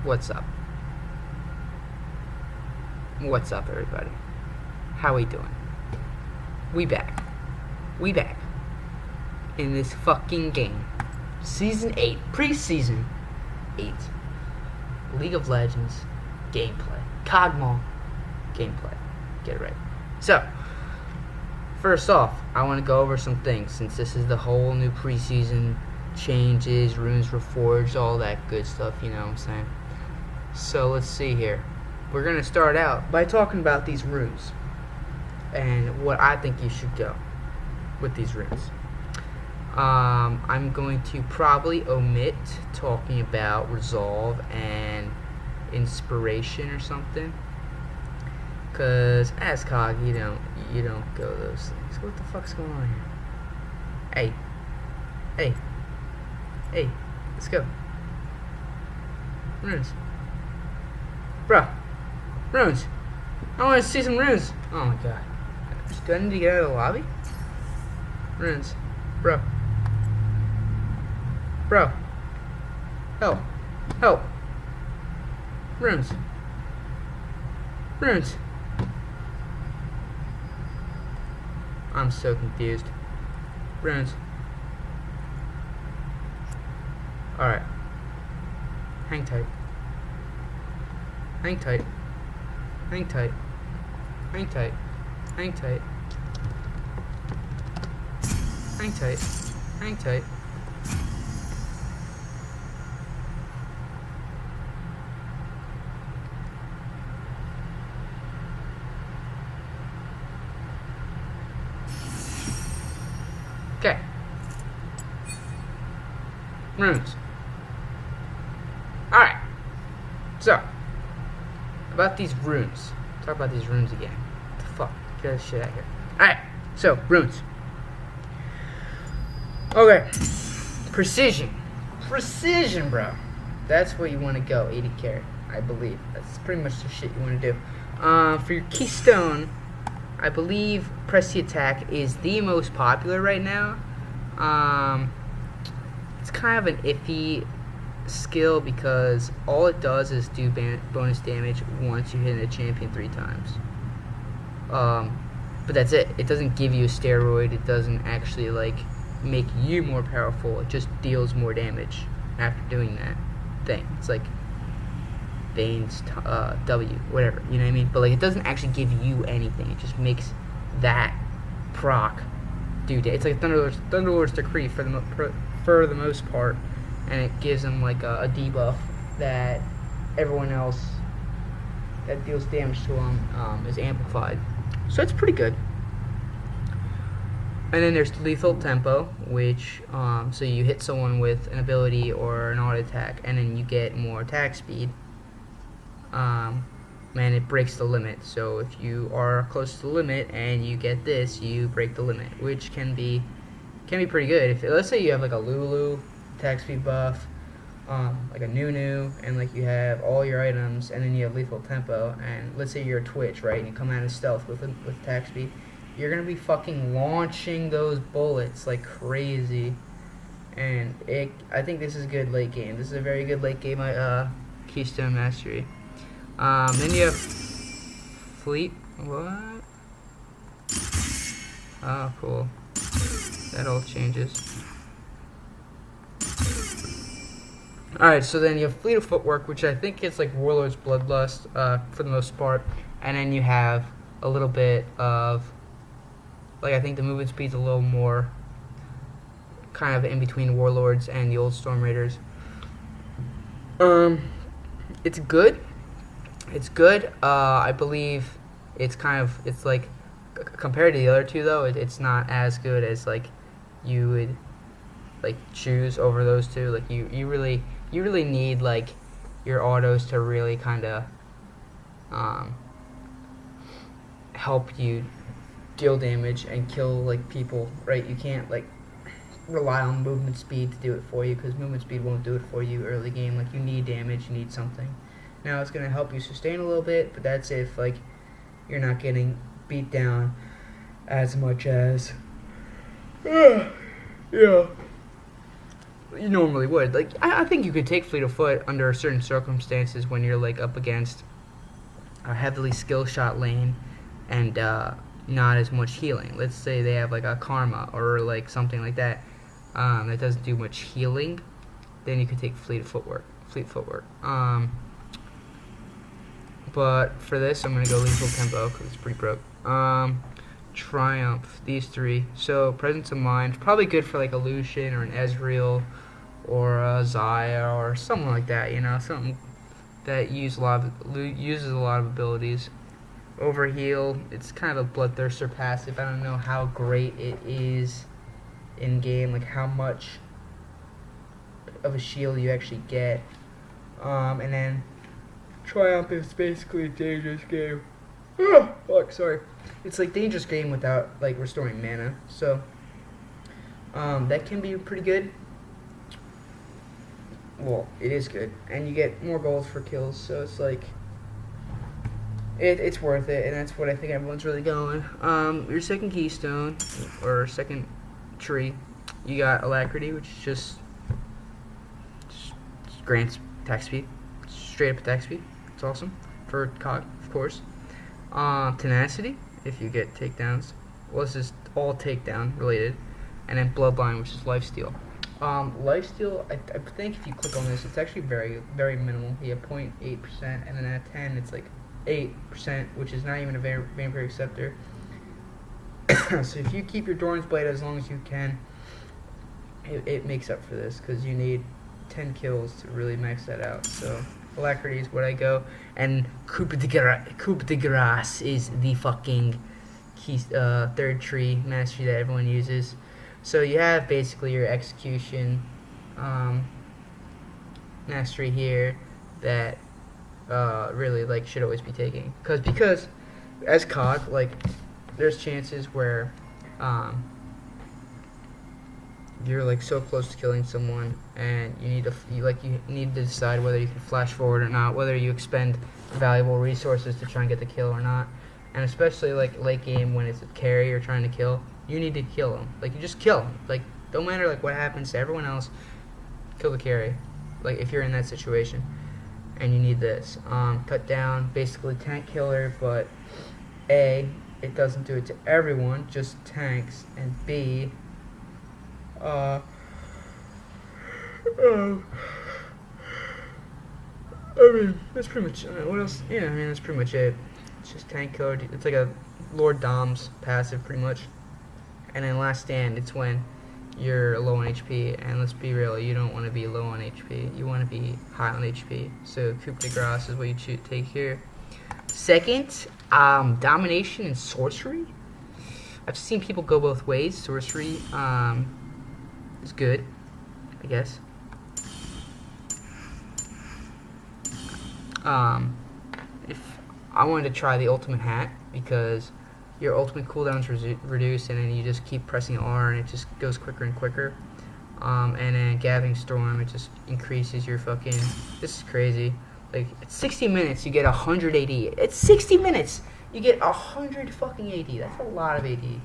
What's up? What's up, everybody? How we doing? We back. We back. In this fucking game. Season 8. Preseason 8. League of Legends gameplay. Kog'maw gameplay. Get it right. So, first off, I want to go over some things since this is the whole new preseason. Changes, runes reforged, all that good stuff, you know what I'm saying? So let's see here. We're going to start out by talking about these runes and what I think you should go with these runes. I'm going to probably omit talking about resolve and inspiration or something, because as Cog, you don't go those things. What the fuck's going on here? Hey, let's go. Runes. Bro, runes. I want to see some runes. Oh my god. Do I need to get out of the lobby? Runes. Bro. Help. Runes. I'm so confused. Runes. Alright. Hang tight. Hang tight. Okay. Runes. Alright. So, about these runes. Talk about these runes again. What the fuck? Get this shit out of here. Alright. So, runes. Okay. Precision, bro. That's where you want to go. 80 carat, I believe. That's pretty much the shit you want to do. For your keystone, I believe press the attack is the most popular right now. It's kind of an iffy skill because all it does is do bonus damage once you hit a champion 3 times. But that's it. It doesn't give you a steroid. It doesn't actually make you more powerful. It just deals more damage after doing that thing. It's like Vane's W, whatever, you know what I mean? But it doesn't actually give you anything. It just makes that proc do damage. It's like Thunderlord's Decree for the most part, and it gives them a debuff that everyone else that deals damage to them is amplified. So it's pretty good. And then there's lethal tempo, which so you hit someone with an ability or an auto attack, and then you get more attack speed. And it breaks the limit. So if you are close to the limit and you get this, you break the limit, which can be pretty good. If let's say you have a Lulu attack speed buff, like a Nunu, and you have all your items, and then you have lethal tempo, and let's say you're a Twitch, right, and you come out of stealth with attack speed, you're gonna be fucking launching those bullets like crazy. And I think this is good late game. This is a very good late game Keystone Mastery. Then you have Fleet. What? Oh, cool. That all changes. Alright, so then you have Fleet of Footwork, which I think is like Warlord's Bloodlust for the most part. And then you have a little bit of, I think the movement speed's a little more kind of in between Warlords and the old Storm Raiders. It's good. I believe it's compared to the other two though, it's not as good as you would choose over those two. You really need your autos to really kind of help you deal damage and kill people, right? You can't rely on movement speed to do it for you, because movement speed won't do it for you early game. You need damage, you need something. Now it's going to help you sustain a little bit, but that's if you're not getting beat down as much as yeah. you normally would. Like, I think you could take Fleet of Foot under certain circumstances when you're like up against a heavily skill shot lane and not as much healing. Let's say they have like a Karma or like something like that that doesn't do much healing. Then you could take Fleet Footwork. But for this, I'm gonna go Lethal Tempo because it's pretty broke. Triumph, these three. So Presence of Mind, probably good for like a Lucian or an Ezreal or a Zaya or something like that. You know, something that uses a lot of abilities. Overheal, it's kind of a Bloodthirster passive. I don't know how great it is in game, like how much of a shield you actually get. And then Triumph is basically a dangerous game. Oh, fuck, sorry. It's like dangerous game without like restoring mana. So that can be pretty good. Well, it is good, and you get more gold for kills. So it's like it's worth it, and that's what I think everyone's really going. Your second keystone or second tree, you got Alacrity, which just grants attack speed, straight up attack speed. It's awesome for Cog, of course. Tenacity, if you get takedowns. Well, this is all takedown related. And then Bloodline, which is lifesteal. Lifesteal, I think if you click on this, it's actually very, very minimal. You have 0.8%, and then at 10, it's like 8%, which is not even a Vampire Scepter. So if you keep your Doran's Blade as long as you can, it makes up for this, because you need 10 kills to really max that out. So Alacrity is what I go, and Coup de Grace is the fucking third tree mastery that everyone uses. So you have basically your execution mastery here that really like should always be taking, because as Cog, like there's chances where you're like so close to killing someone, and you need to decide whether you can flash forward or not, whether you expend valuable resources to try and get the kill or not. And especially like late game when it's a carry you're trying to kill, you need to kill him. Like you just kill him. Like don't matter like what happens to everyone else, kill the carry. Like if you're in that situation and you need this. Cut down, basically tank killer, but A, it doesn't do it to everyone, just tanks, and B, I mean, that's pretty much, what else? Yeah, I mean, that's pretty much it. It's just tank code. It's like a Lord Dom's passive, pretty much. And then Last Stand, it's when you're low on HP, and let's be real, you don't want to be low on HP. You want to be high on HP. So Coup de Grace is what you take here. Second, Domination and Sorcery. I've seen people go both ways. Sorcery is good, I guess. If I wanted to try the Ultimate Hat, because your ultimate cooldown's reduced, and then you just keep pressing R, and it just goes quicker and quicker. And then Gathering Storm, it just increases your fucking. This is crazy. Like at 60 minutes, you get 100 AD. It's 60 minutes, you get 100 fucking AD. That's a lot of AD.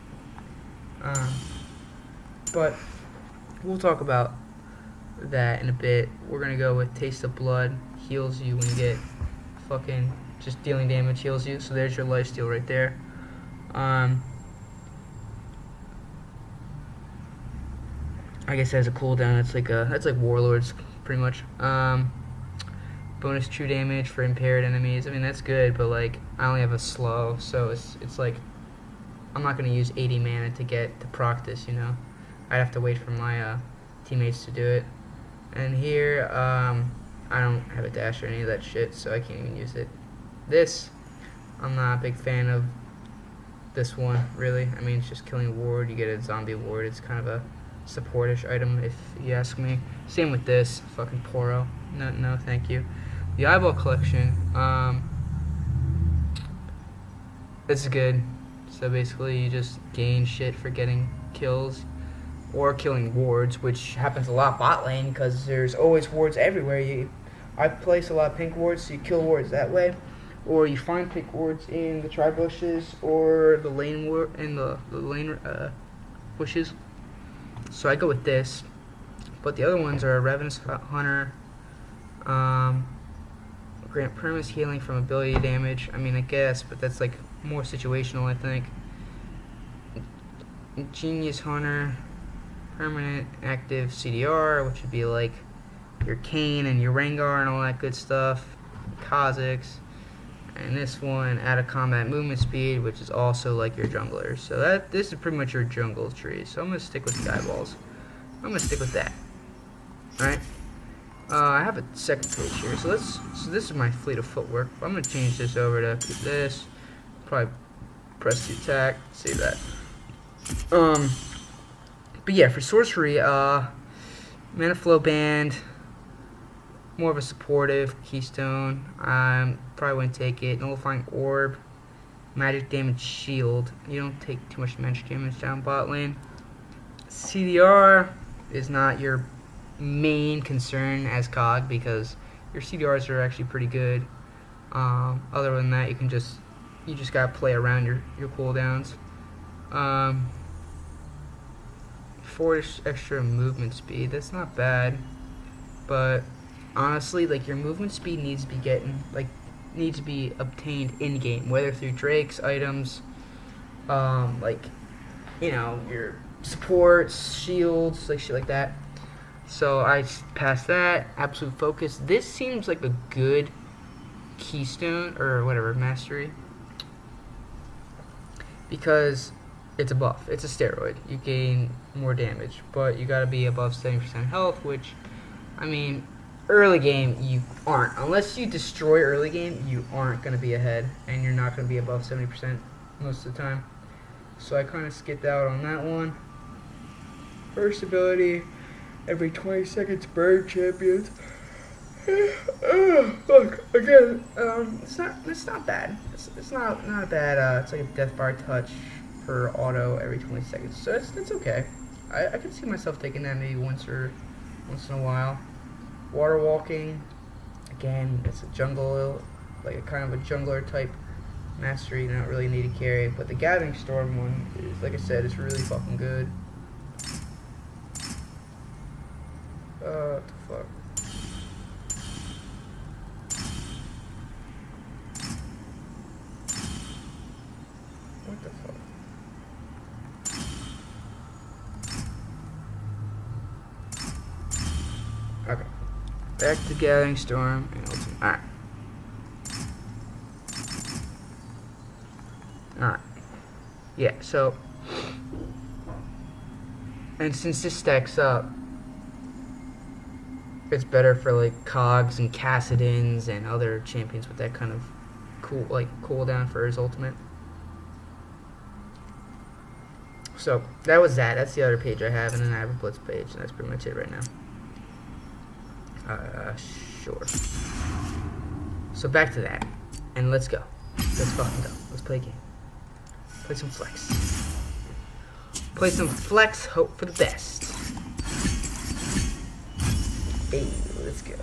But we'll talk about that in a bit. We're gonna go with Taste of Blood. Heals you when you get fucking just dealing damage. Heals you. So there's your lifesteal right there. I guess it has a cooldown. That's like Warlords, pretty much. Bonus true damage for impaired enemies. I mean that's good, but like I only have a slow, so it's like I'm not gonna use 80 mana to get to proc this. You know, I'd have to wait for my teammates to do it. And here, I don't have a dash or any of that shit, so I can't even use it. This, I'm not a big fan of. This one, really. I mean, it's just killing a ward. You get a zombie ward. It's kind of a supportish item, if you ask me. Same with this. Fucking Poro. No, thank you. The Eyeball Collection. This is good. So basically, you just gain shit for getting kills or killing wards, which happens a lot bot lane because there's always wards everywhere. I place a lot of pink wards, so you kill wards that way. Or you find pink wards in the tri bushes or the lane the lane bushes. So I go with this. But the other ones are Ravenous Hunter, grant permanent healing from ability damage. I mean, I guess, but that's like more situational, I think. Genius Hunter, permanent active CDR, which would be like your Kane and your Rengar and all that good stuff. Kha'Zix. And this one, out of combat movement speed, which is also like your jungler. So this is pretty much your jungle tree. So I'm gonna stick with Sky Balls. I'm gonna stick with that. Alright. I have a second page here. So this is my fleet of footwork. I'm gonna change this over to this. Probably press the attack. Save that. But yeah, for sorcery, mana flow band. More of a supportive keystone. Probably wouldn't take it. Nullifying orb, magic damage shield. You don't take too much magic damage down bot lane. CDR is not your main concern as Cog because your CDRs are actually pretty good. Other than that, you just gotta play around your cooldowns. 4 extra movement speed. That's not bad, but honestly, like your movement speed needs to be obtained in game, whether through Drake's items, like your supports, shields, like shit like that. So I passed that. Absolute focus. This seems like a good keystone or whatever mastery because it's a buff. It's a steroid. You gain more damage, but you gotta be above 70% health, which, I mean, early game you aren't. Unless you destroy early game, you aren't gonna be ahead, and you're not gonna be above 70% most of the time. So I kind of skipped out on that one. First ability, every 20 seconds burn champions. Look again. It's not bad. It's not bad. It's like a death bar touch per auto every 20 seconds. So it's okay. I can see myself taking that maybe once in a while. Water walking, again, it's a jungle, like a kind of a jungler type mastery, not really need to carry. But the Gathering Storm one is, like I said, it's really fucking good. What the fuck? What the fuck? Okay. Back to Gathering Storm and Ultimate. Alright. Alright. Yeah, so. And since this stacks up, it's better for like Cogs and Cassidins and other champions with that kind of cooldown for his ultimate. So that was that. That's the other page I have, and then I have a Blitz page, and that's pretty much it right now. Sure. So back to that, and let's go. Let's fucking go. Let's play a game. Play some flex. Play some flex. Hope for the best. Hey, let's go.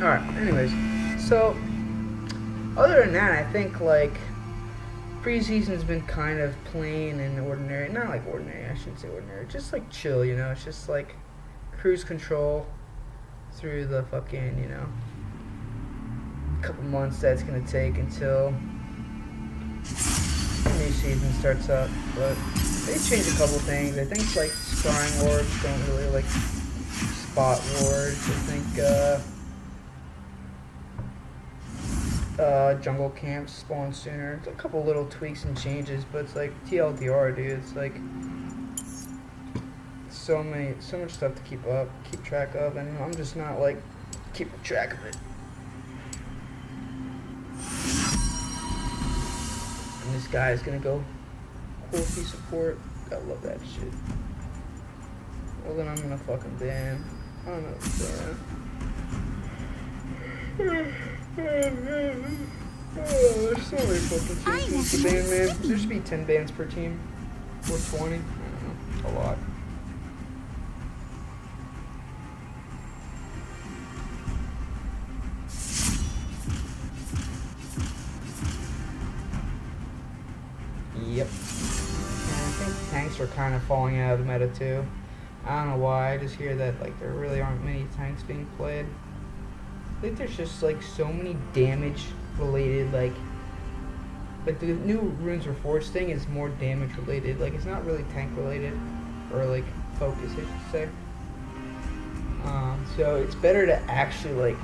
Alright, anyways, so other than that, I think like preseason's been kind of plain and ordinary. Not like ordinary, I shouldn't say ordinary, just like chill, you know. It's just like cruise control through the fucking, you know, couple months that's gonna take until the new season starts up. But they changed a couple things. I think like scarring orbs don't really like spot wars. I think jungle camps spawn sooner. It's a couple little tweaks and changes, but it's like TLDR, dude. It's like so much stuff to keep track of, and I'm just not like keeping track of it. And this guy is gonna go quality support. Gotta love that shit. Well, then I'm gonna fucking ban. I don't know what there's so many fucking changes to ban, man. There should be 10 bans per team. Or 20. I don't know. A lot. Yep. And I think tanks are kind of falling out of the meta too. I don't know why. I just hear that like there really aren't many tanks being played. I think there's just like so many damage related like the new Runes Reforged thing is more damage related. Like it's not really tank related or like focus, I should say. So it's better to actually like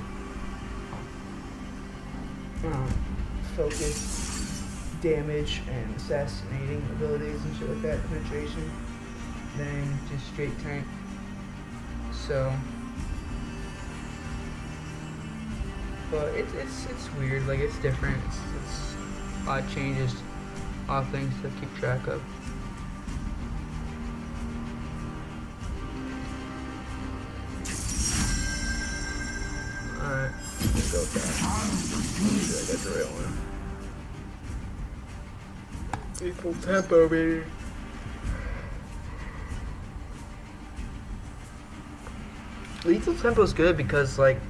focus damage and assassinating abilities and shit like that, penetration, than just straight tank. So, but it's weird. Like it's different. It's a lot of changes, a lot of things to keep track of. Alright, let's go with that. I got the real one. Full tempo, baby. Lethal tempo is good because, like,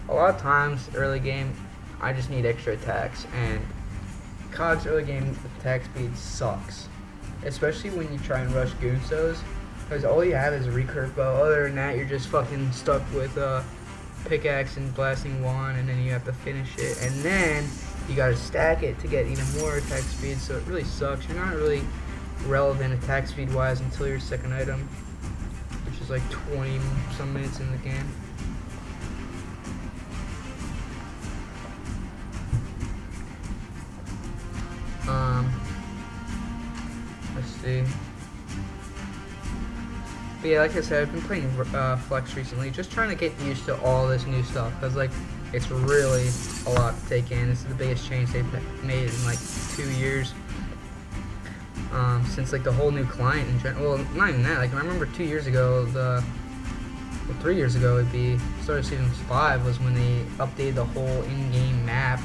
a lot of times early game, I just need extra attacks, and Cog's early game attack speed sucks, especially when you try and rush Goonsos, because all you have is a recurve bow. Other than that, you're just fucking stuck with pickaxe and blasting wand, and then you have to finish it, and then you gotta stack it to get even more attack speed, so it really sucks. You're not really relevant attack speed wise until your second item, which is like 20 some minutes in the game. Let's see. But yeah, like I said, I've been playing Flex recently, just trying to get used to all this new stuff, because like it's really a lot to take in. This is the biggest change they've made in like 2 years. Since like the whole new client in general. Well, not even that. Like I remember 2 years ago, 3 years ago, it'd be start of season 5 was when they updated the whole in-game map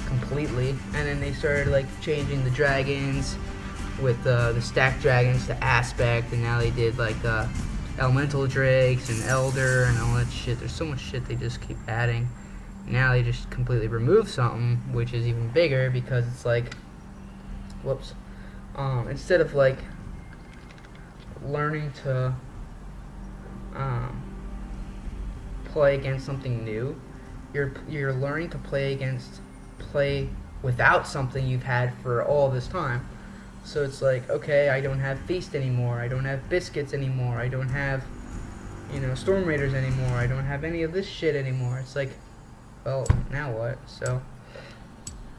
completely, and then they started like changing the dragons with the stacked dragons to aspect, and now they did like elemental drakes and elder and all that shit. There's so much shit they just keep adding. Now they just completely remove something, which is even bigger, because it's like, whoops, instead of like learning to play against something new, you're learning to play without something you've had for all this time. So it's like, okay, I don't have Feast anymore, I don't have Biscuits anymore, I don't have, Storm Raiders anymore, I don't have any of this shit anymore. It's like, well, now what? So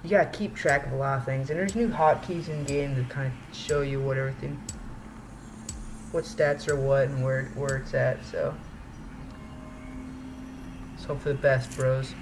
you gotta keep track of a lot of things, and there's new hotkeys in game to kind of show you what stats are what and where it's at. So let's hope for the best, bros.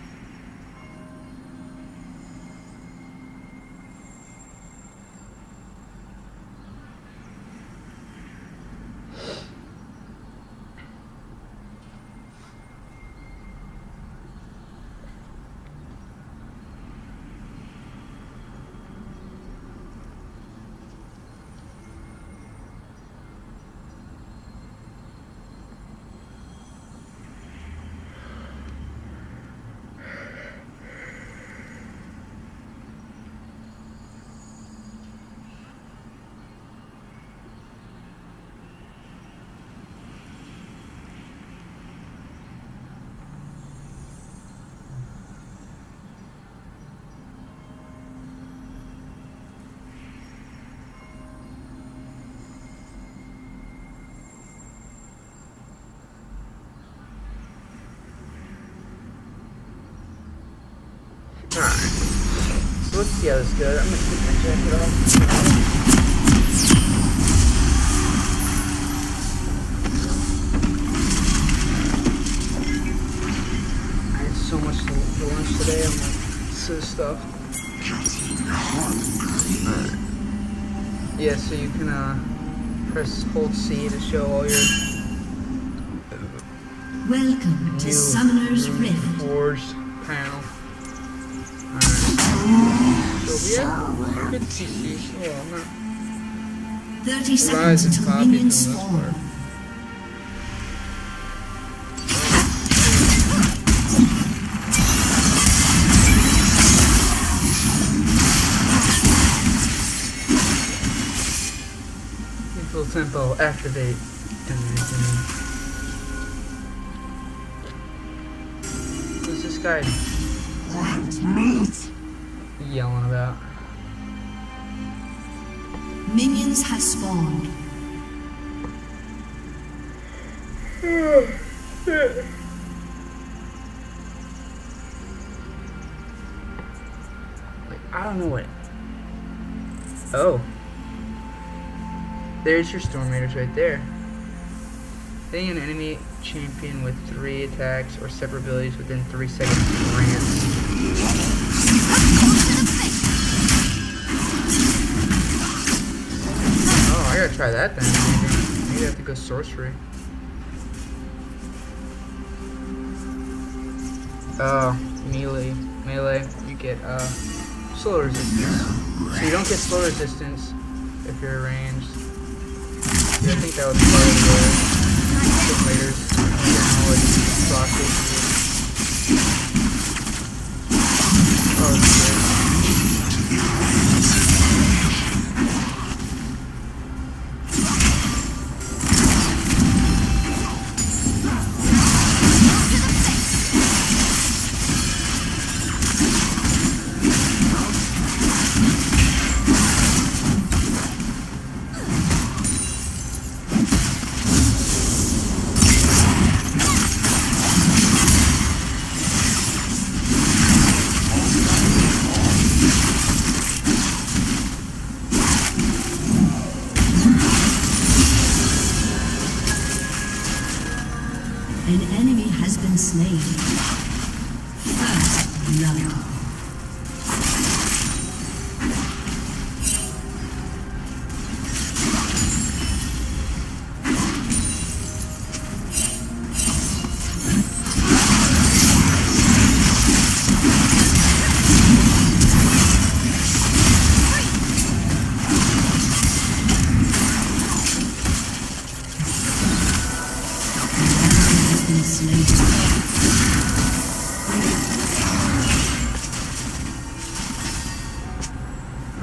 Alright. So let's see how this goes. I'm gonna take my jacket off. I had so much for lunch today. I'm like, so stuffed. Alright. Yeah, so you can press hold C to show all your welcome to Summoner's Rift Reforged panel. Alright. So yeah, good PC. Oh, I'm not 30 seconds until minions spawn. Full tempo, activate. Who's this guy yelling about? Minions have spawned. Like, I don't know what. Oh. There's your Storm Raiders right there. Hitting an enemy champion with 3 attacks or separate abilities within 3 seconds grants. Oh, I gotta try that then. Maybe I have to go sorcery. Oh, melee. Melee, you get slow resistance. So you don't get slow resistance if you're ranged. I think that was part of the Raiders. Oh, shit. An enemy has been slain. First blood.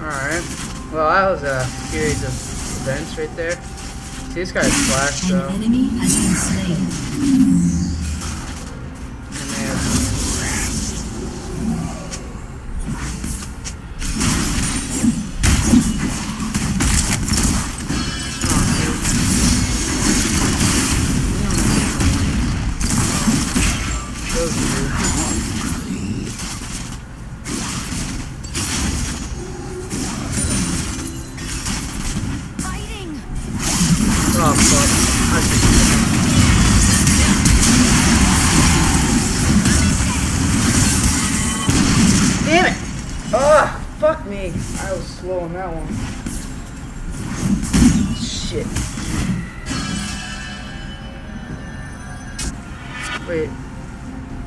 Alright. Well, that was a series of events right there. See, this guy's flash though. An enemy has been slain. And they have oh, fuck. Damn it! Oh, fuck me. I was slow on that one. Shit. Wait.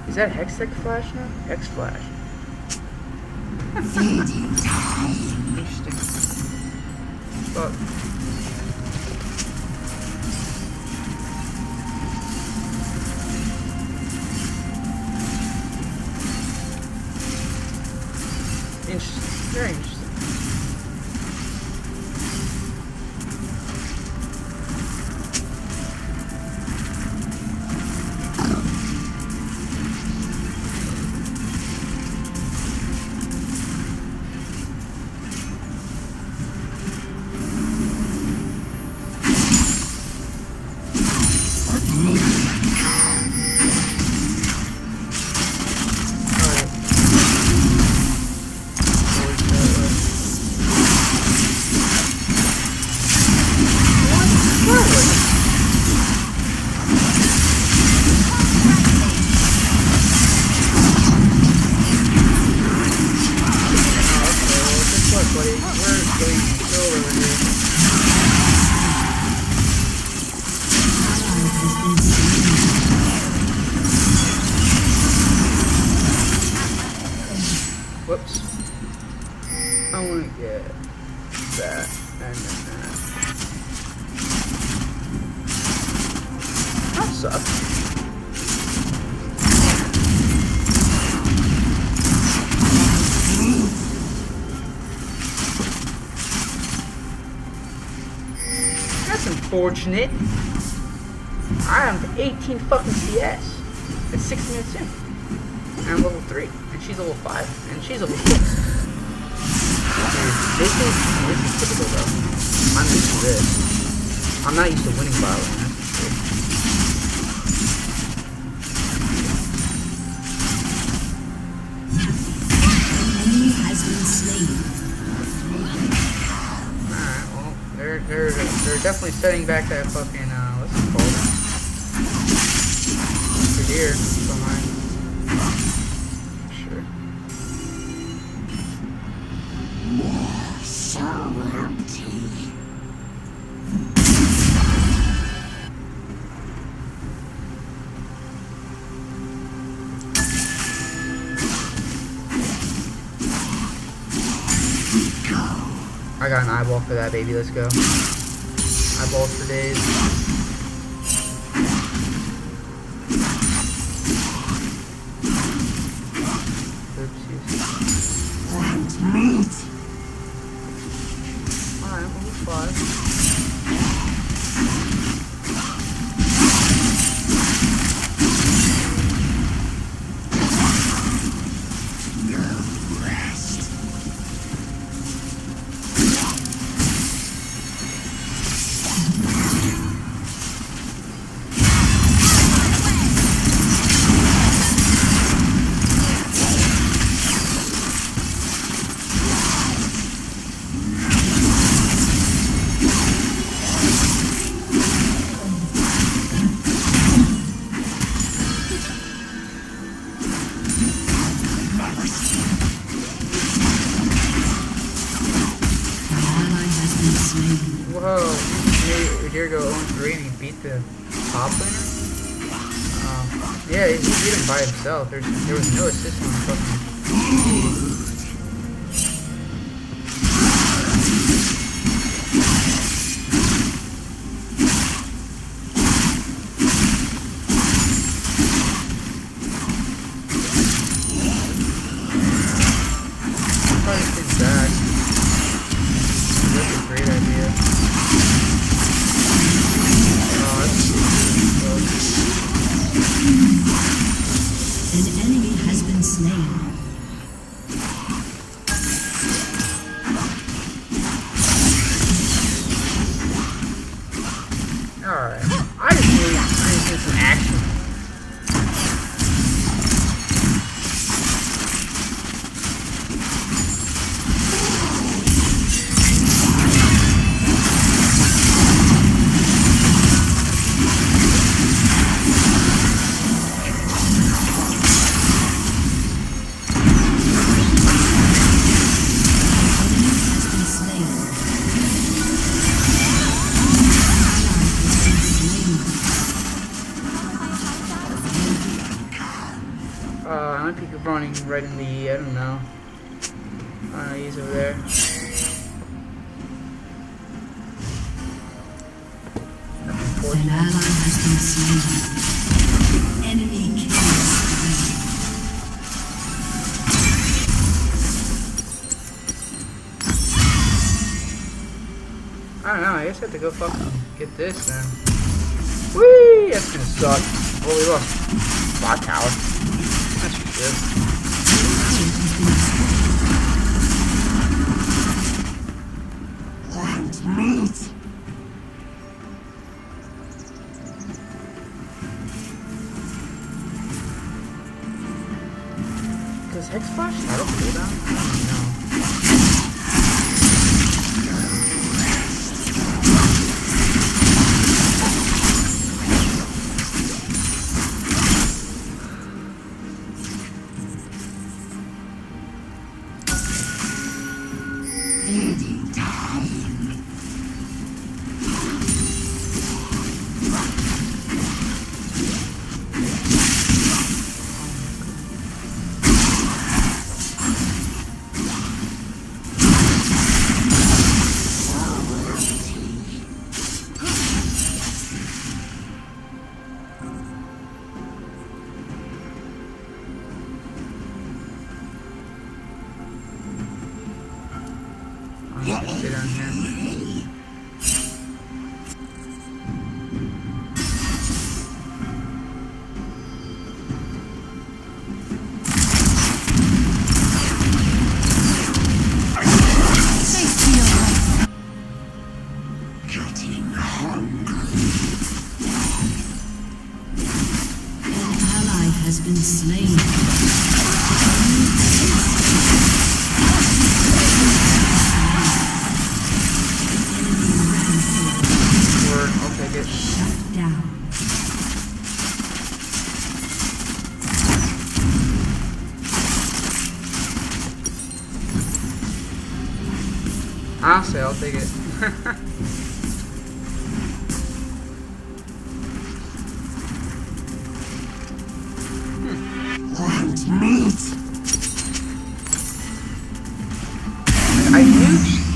Is that Hextech Flash now? Hex Flash. Interesting. Fuck. Interesting. Very interesting. I want to get that and then that. That sucks. That's unfortunate. I am 18 fucking CS. It's 6 minutes in. And I'm level 3. And she's level 5. And she's level 6. Dude, this is typical though. I'm used to this. I'm not used to winning violently, that's for sure. An enemy has been slain. Alright, well, they're definitely setting back that fucking, what's it called? For deer, so mine. Sure. So empty. I got an eyeball for that, baby. Let's go. Eyeballs for days. Oopsies. Alright, we'll move 5. Whoa, your deer go 0-3 and he beat the top laner? Yeah, he beat him by himself. There was no assist on the fucking... Probably his back. That's a great idea. Oh, that's An enemy has been slain. alright. I just need some action. I might be running right in the, I don't know. He's over there. That's An unfortunate. ally has been slain. Enemy kills. I don't know, I guess I have to go fucking get this then. Whee! That's gonna suck. Well, we lost bot tower. That's for good. Does Hex Flash Shadow cooldown? I don't know. stay down here. Been slain. Word, I'll take it. Shut down. Honestly, I'll take it.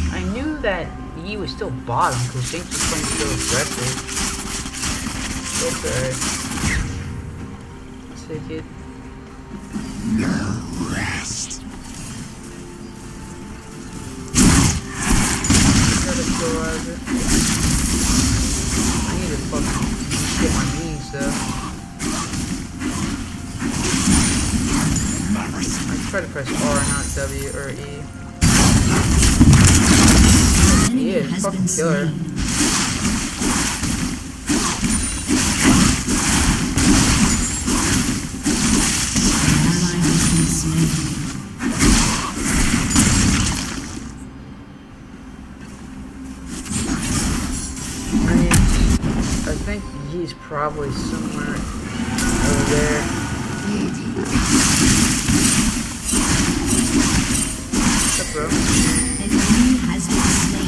I knew that he was still bottom because Jinx was playing still aggressive. Okay. Take it. No rest. Gotta go out of it. I need to fucking get my knees though. I try to press R, not W or E. He is fucking killer. I think he's probably somewhere over there. What's up, bro? An enemy has been slain.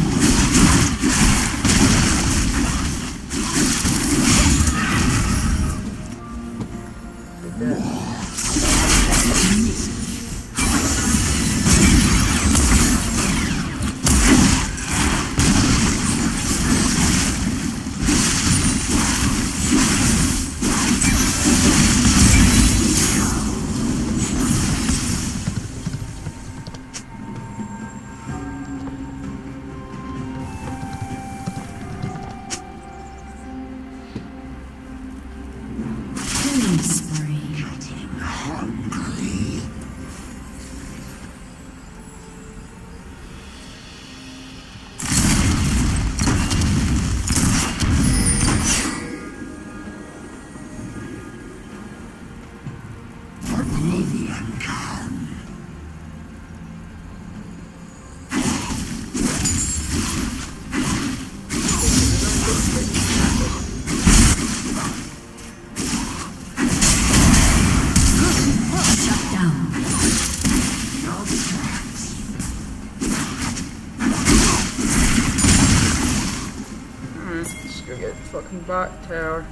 Fucking bot tower.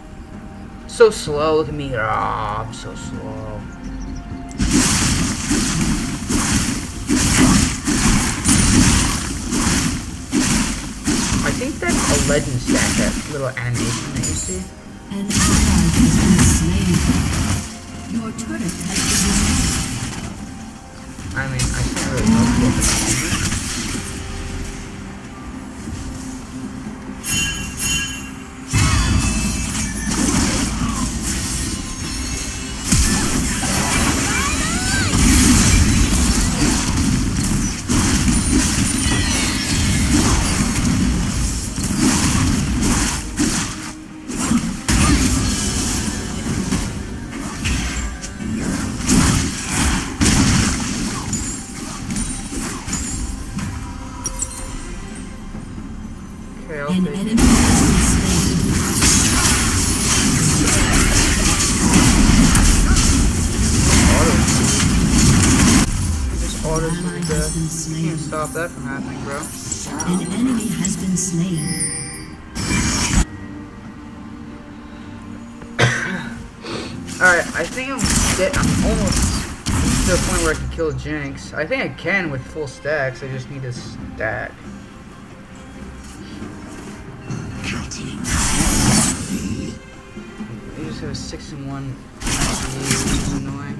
So slow, look at me. Ah, I'm so slow. I think that's a legend stack, that little animation that you see. An ally has been slain. Your turret has been destroyed. I mean, I can't really help it at the moment. An enemy has been slain. Just auto to death. You can't stop that from happening, bro. An enemy has been slain. Alright, I think I'm almost to the point where I can kill Jinx. I think I can with full stacks, I just need to stack. I just have a 6-in-1 which is annoying.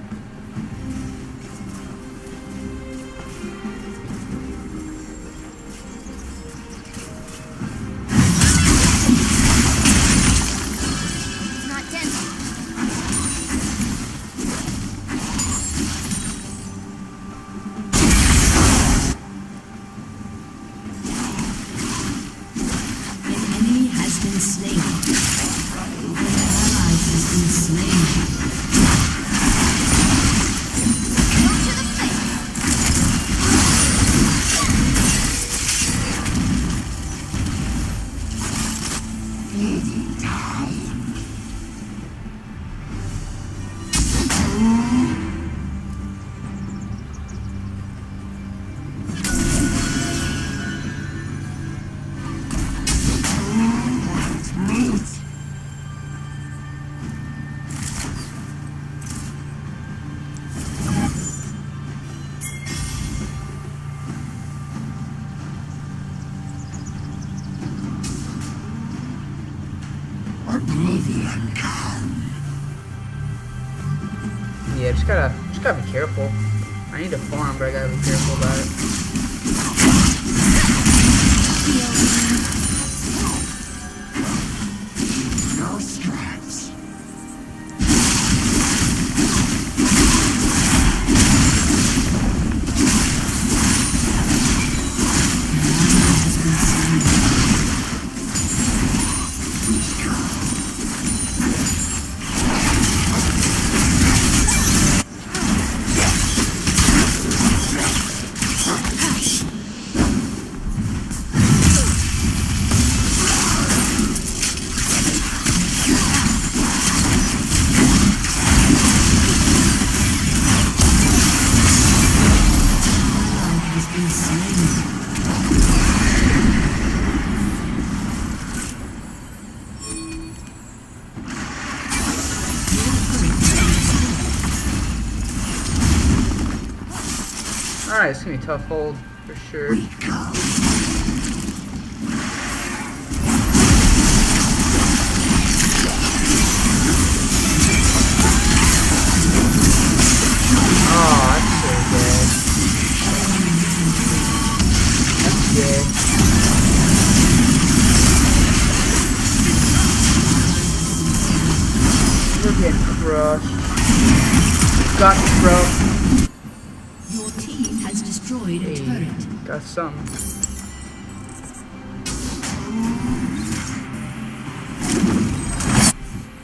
Just gotta be careful. I need to farm, but I gotta be careful about it. No strats. Alright, it's gonna be a tough hold for sure. Oh, that's so good. That's good. We're getting crushed. Got you, bro. Your team has destroyed a turret. Got something.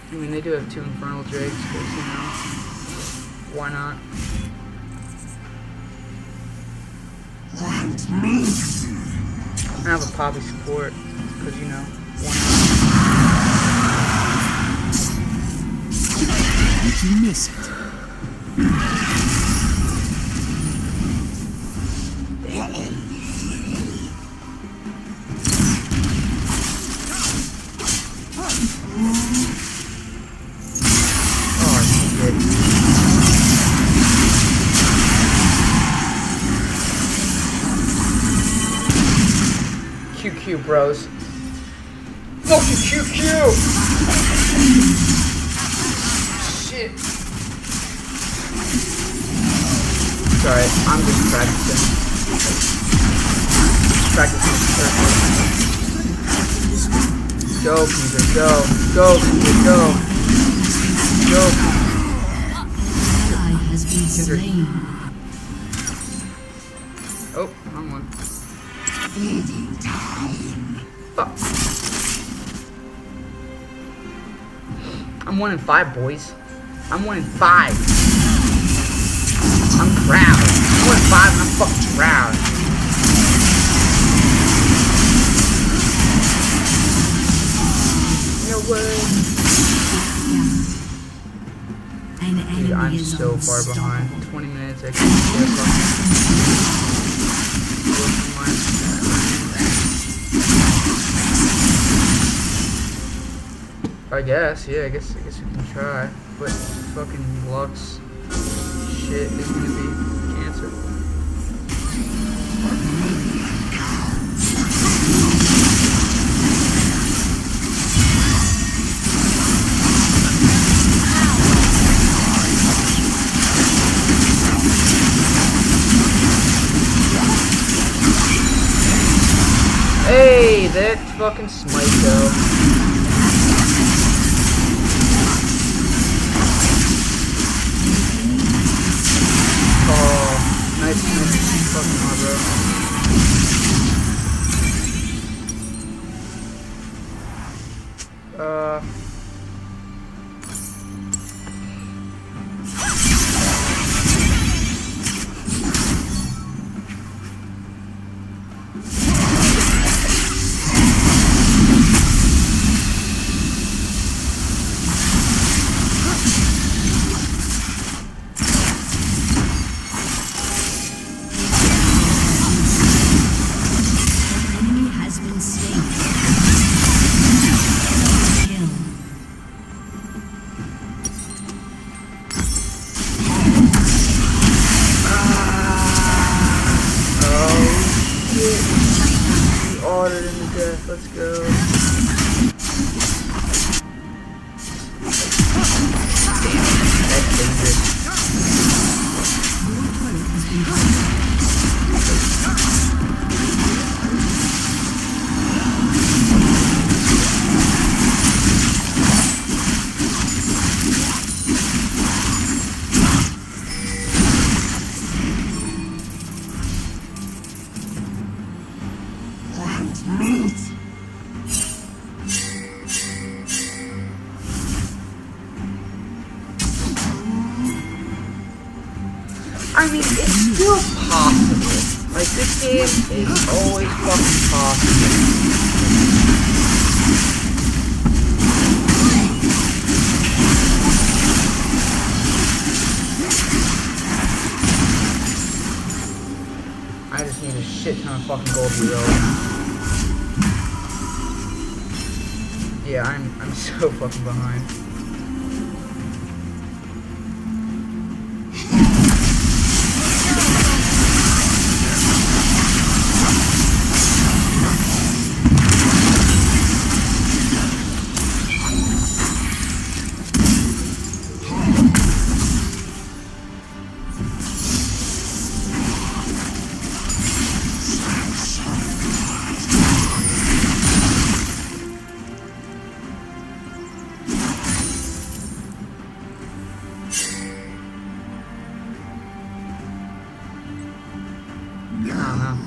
I mean, they do have 2 Infernal Drakes, because, you know, why not? I have a Poppy support, because, you know, why not? Did you miss it? QQ, bros. Fucking QQ! Shit. Sorry, I'm just practicing. Practicing circles. Go, Peter, go. Go, Peter, go. Go. Ally has been slain. Oh, wrong one. Feeding time. Fuck. I'm 1-5, boys. I'm 1-5. I'm proud. I'm 1-5 and I'm fucking proud. You know what? An enemy Dude, I'm is so far behind. unstoppable. 20 minutes. I can't get I guess, yeah, I guess we can try. But fucking Lux shit is gonna be cancer. Hey, that fucking smite though. Nice fucking hard, bro. I mean, it's still possible. Like, this game is always fucking possible. I just need a shit ton of fucking gold reload. Yeah, I'm so fucking behind.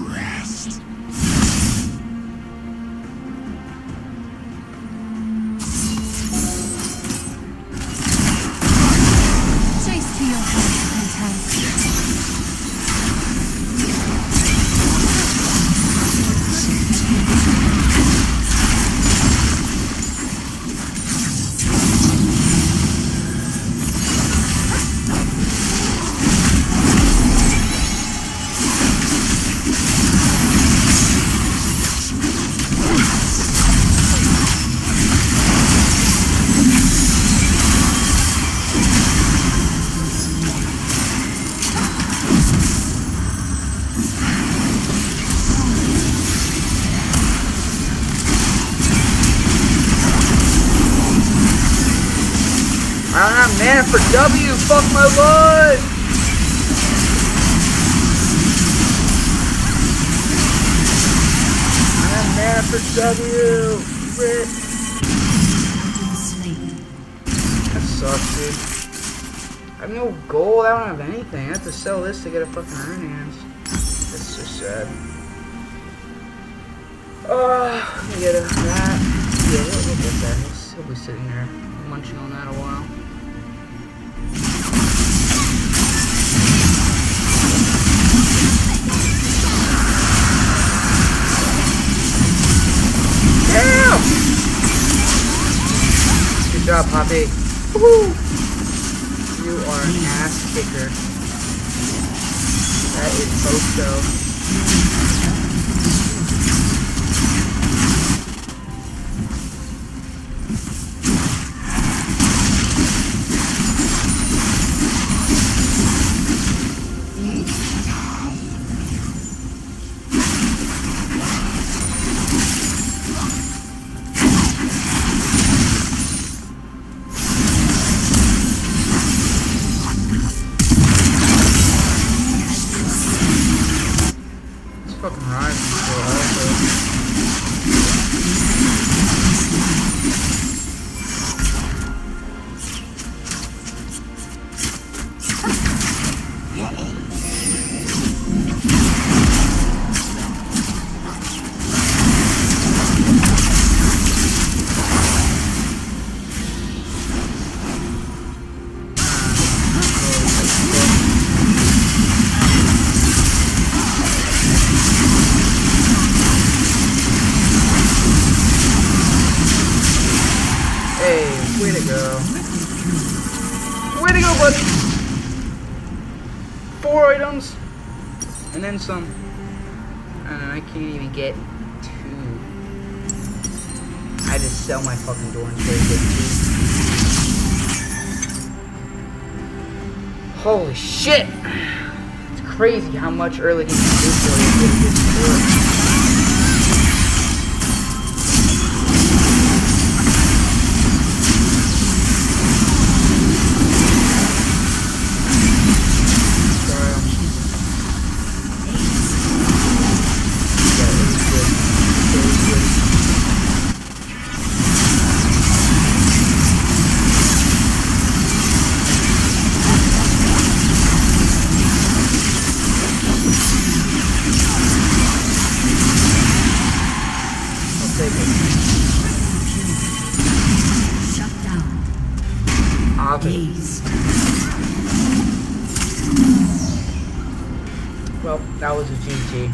Rest. Chase to your heart's content. I don't have mana for W, fuck my life! I have mana for W! Rip. That sucks, dude. I have no gold, I don't have anything. I have to sell this to get a fucking Iron Hands. That's so sad. Let me get that. Yeah, we'll get that. He'll be sitting there munching on that a while. Damn! Good job, Poppy. Woohoo! You are an ass kicker. That is Posto. Fucking ride people also. Way to go. Way to go, buddy! 4 items! And then some. And I can't even get 2. I just sell my fucking door and trade get 2. Holy shit! It's crazy how much early games do for you. Well, that was a GG.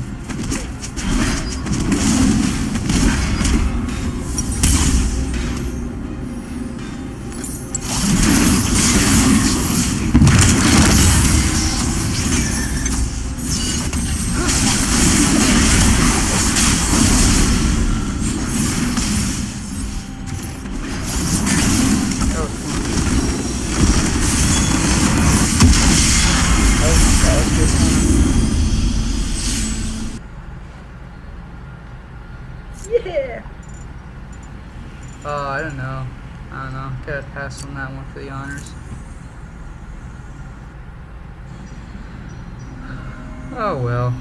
Yeah. I don't know. Gotta pass on that one for the honors. Oh well.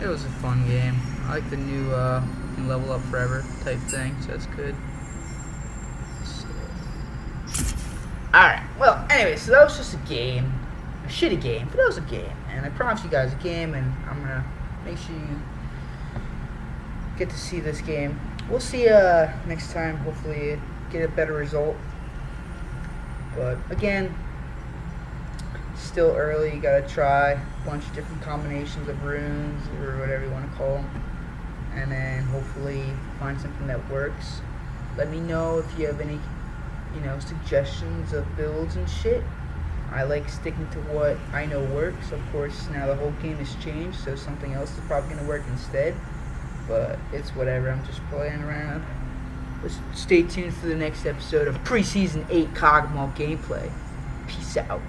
It was a fun game. I like the new can level up forever type thing, so that's good. So. Alright, well, anyway, so that was just a game. A shitty game, but it was a game. And I promised you guys a game, and I'm gonna make sure you get to see this game. We'll see next time, hopefully get a better result. But again, still early, you gotta try a bunch of different combinations of runes or whatever you want to call them, and then hopefully find something that works. Let me know if you have any, suggestions of builds and shit. I like sticking to what I know works. Of course, now the whole game has changed, so something else is probably gonna work instead. But it's whatever, I'm just playing around. Let's stay tuned for the next episode of Preseason 8 Kog'maw gameplay. Peace out.